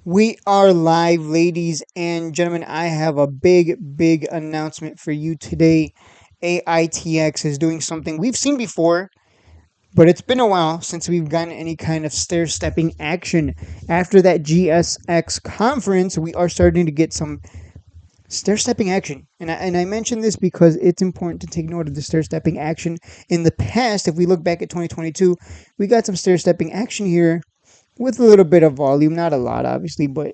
We are live, ladies and gentlemen. I have a big announcement for you today. Aitx is doing something we've seen before, but it's been a while since we've gotten any kind of stair-stepping action. After that GSX conference, we are starting to get some stair-stepping action. And I mention this because it's important to take note of the stair-stepping action. In the past, if we look back at 2022, we got some stair-stepping action here with a little bit of volume, not a lot, obviously, but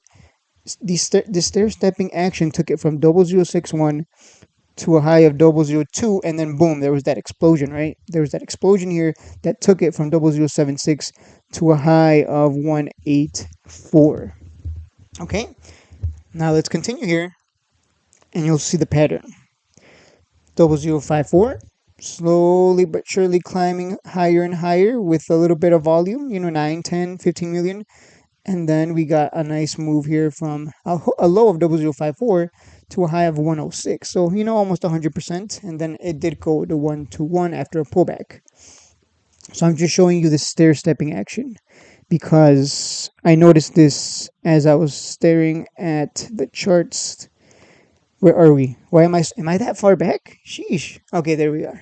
the stair stepping action took it from 0061 to a high of 002, and then boom, there was that explosion, right? There was that explosion here that took it from 0076 to a high of 184. Okay, now let's continue here, and you'll see the pattern. 0054, slowly but surely climbing higher and higher with a little bit of volume, 9, 10, 15 million. And then we got a nice move here from a low of 0054 to a high of 106. So, almost 100%. And then it did go to 121 after a pullback. So I'm just showing you the stair stepping action because I noticed this as I was staring at the charts. Where are we? Why am I that far back? Sheesh. Okay, there we are.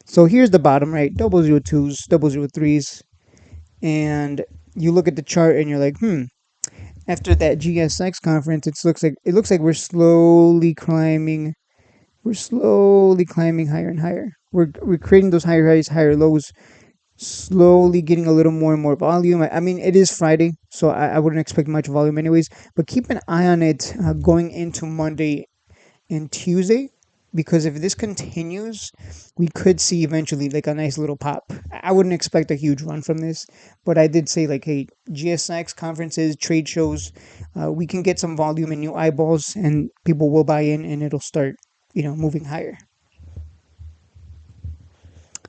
So here's the bottom, right? 002s, 003s. And you look at the chart and you're like, after that GSX conference, it looks like we're slowly climbing. We're slowly climbing higher and higher. We're creating those higher highs, higher lows, slowly getting a little more and more volume. I mean, it is Friday, so I wouldn't expect much volume anyways. But keep an eye on it going into Monday and Tuesday, because if this continues, we could see eventually like a nice little pop. I wouldn't expect a huge run from this, but I did say like, hey, GSX conferences, trade shows, we can get some volume and new eyeballs, and people will buy in, and it'll start, moving higher.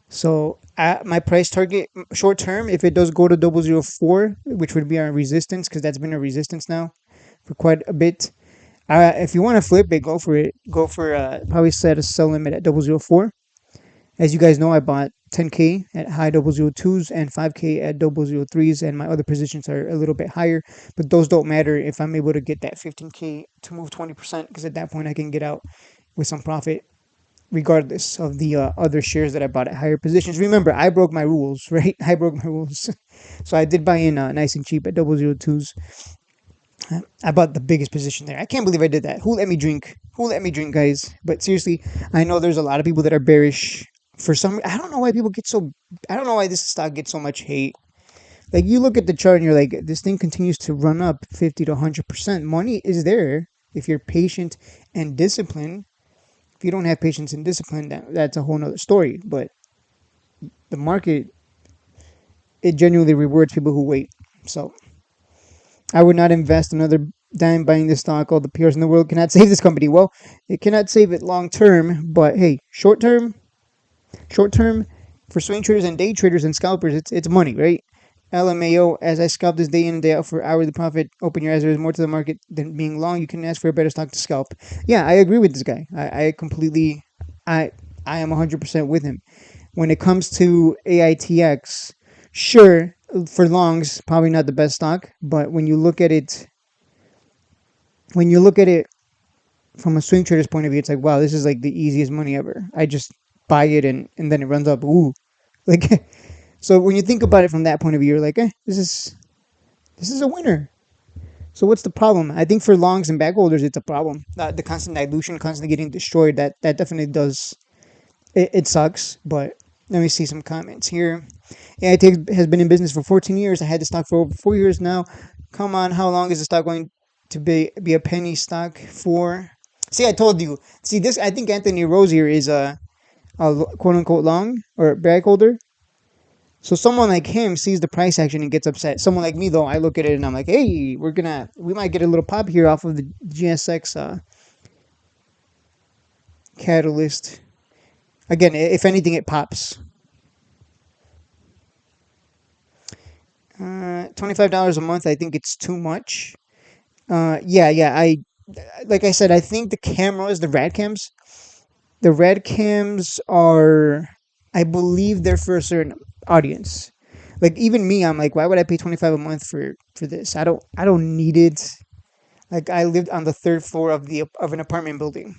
So my price target short term, if it does go to 004, which would be our resistance, because that's been a resistance now for quite a bit. If you want to flip it, go for it. Go for probably set a sell limit at 004. As you guys know, I bought 10K at high 002s and 5K at 003s, and my other positions are a little bit higher, but those don't matter if I'm able to get that 15K to move 20%, because at that point I can get out with some profit regardless of the other shares that I bought at higher positions. Remember, I broke my rules, right? I broke my rules. So I did buy in nice and cheap at 002s. I bought the biggest position there. I can't believe I did that. Who let me drink? Who let me drink, guys? But seriously, I know there's a lot of people that are bearish. For some, I don't know why people get so. I don't know why this stock gets so much hate. Like, you look at the chart and you're like, this thing continues to run up 50 to 100%. Money is there if you're patient and disciplined. If you don't have patience and discipline, that's a whole nother story. But the market, it genuinely rewards people who wait. So I would not invest another dime buying this stock. All the PRs in the world cannot save this company. Well, it cannot save it long term, but hey, short term, for swing traders and day traders and scalpers, it's money, right? LMAO, as I scalp this day in and day out for hourly profit, open your eyes. There is more to the market than being long. You can ask for a better stock to scalp. Yeah, I agree with this guy. I completely, I am 100% with him. When it comes to AITX, sure, for longs, probably not the best stock, but when you look at it from a swing trader's point of view, it's like, wow, this is like the easiest money ever. I just buy it and then it runs up. Ooh, like so when you think about it from that point of view, you're like, this is a winner. So what's the problem? I think for longs and backholders, it's a problem. The constant dilution, constantly getting destroyed. That definitely does. It sucks. But let me see some comments here. Aitx has been in business for 14 years. I had the stock for over 4 years now. Come on, how long is the stock going to be a penny stock for? See, I told you. See, this, I think Anthony Rosier is a quote unquote long or back holder. So someone like him sees the price action and gets upset. Someone like me, though, I look at it and I'm like, hey, we might get a little pop here off of the GSX catalyst. Again, if anything, it pops. $25 a month, I think it's too much. Yeah. Like I said, I think the red cams are, I believe they're for a certain audience. Like even me, I'm like, why would I pay 25 a month for this? I don't need it. Like I lived on the third floor of an apartment building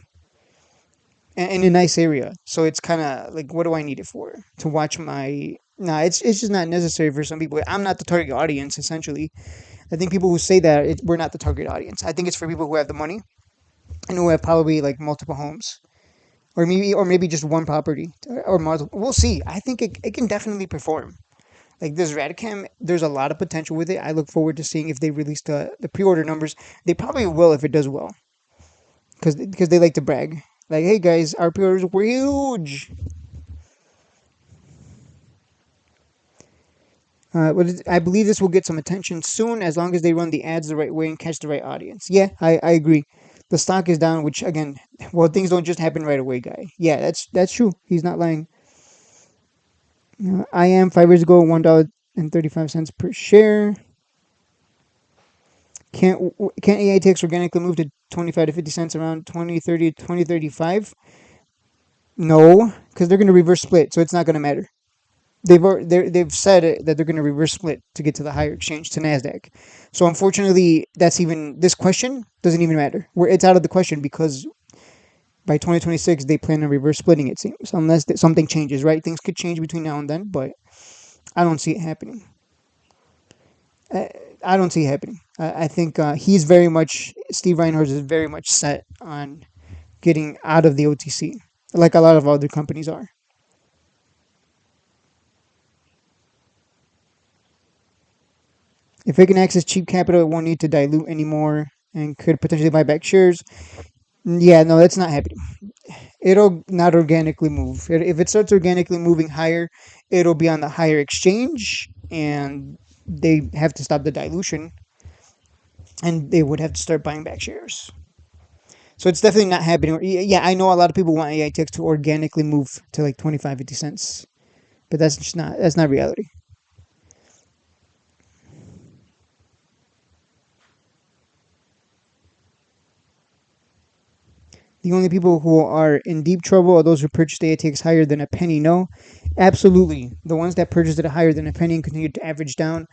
in a nice area, so it's kind of like, what do I need it for? To watch my Nah, it's just not necessary for some people. I'm not the target audience. Essentially, I think people who say that we're not the target audience. I think it's for people who have the money and who have probably like multiple homes, or maybe just one property or multiple. We'll see. I think it can definitely perform. Like this Radicam, there's a lot of potential with it. I look forward to seeing if they release the pre-order numbers. They probably will if it does well, because they like to brag. Like, hey guys, our pre-orders were huge. I believe this will get some attention soon, as long as they run the ads the right way and catch the right audience. Yeah, I agree. The stock is down, which again, well, things don't just happen right away, guy. Yeah, that's true. He's not lying. I am 5 years ago, $1.35 per share. Can't Aitx organically move to 25 to 50 cents around 2030 2035? No, because they're going to reverse split, so it's not going to matter. They've said that they're going to reverse split to get to the higher exchange to Nasdaq. So unfortunately, that's even this question doesn't even matter. Where it's out of the question because by 2026 they plan on reverse splitting. It seems unless something changes, right? Things could change between now and then, but I don't see it happening. I, I don't see it happening. I think he's very much Steve Reinhardt is very much set on getting out of the OTC, like a lot of other companies are. If it can access cheap capital, it won't need to dilute anymore and could potentially buy back shares. Yeah, no, that's not happening. It'll not organically move. If it starts organically moving higher, it'll be on the higher exchange, and they have to stop the dilution, and they would have to start buying back shares. So it's definitely not happening. Yeah, I know a lot of people want AITX to organically move to like 25, 50 cents, but that's not reality. The only people who are in deep trouble are those who purchased AITX higher than a penny. No, absolutely. The ones that purchased it higher than a penny and continued to average down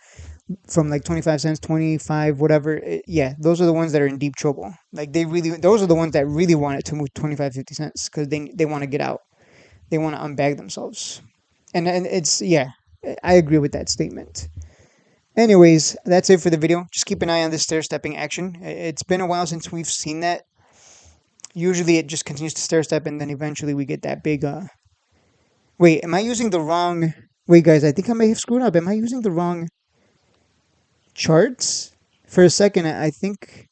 from like 25 cents, 25, whatever. Yeah, those are the ones that are in deep trouble. Like those are the ones that really want it to move 25, 50 cents because they want to get out. They want to unbag themselves. And yeah, I agree with that statement. Anyways, that's it for the video. Just keep an eye on this stair stepping action. It's been a while since we've seen that. Usually it just continues to stair step and then eventually we get that big wait, am I using the wrong wait guys, I think I may have screwed up. Am I using the wrong charts? For a second I think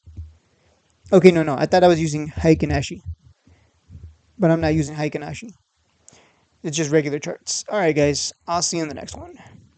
okay, no. I thought I was using Hike and Ashi, but I'm not using Hike and Ashi. It's just regular charts. Alright guys, I'll see you in the next one.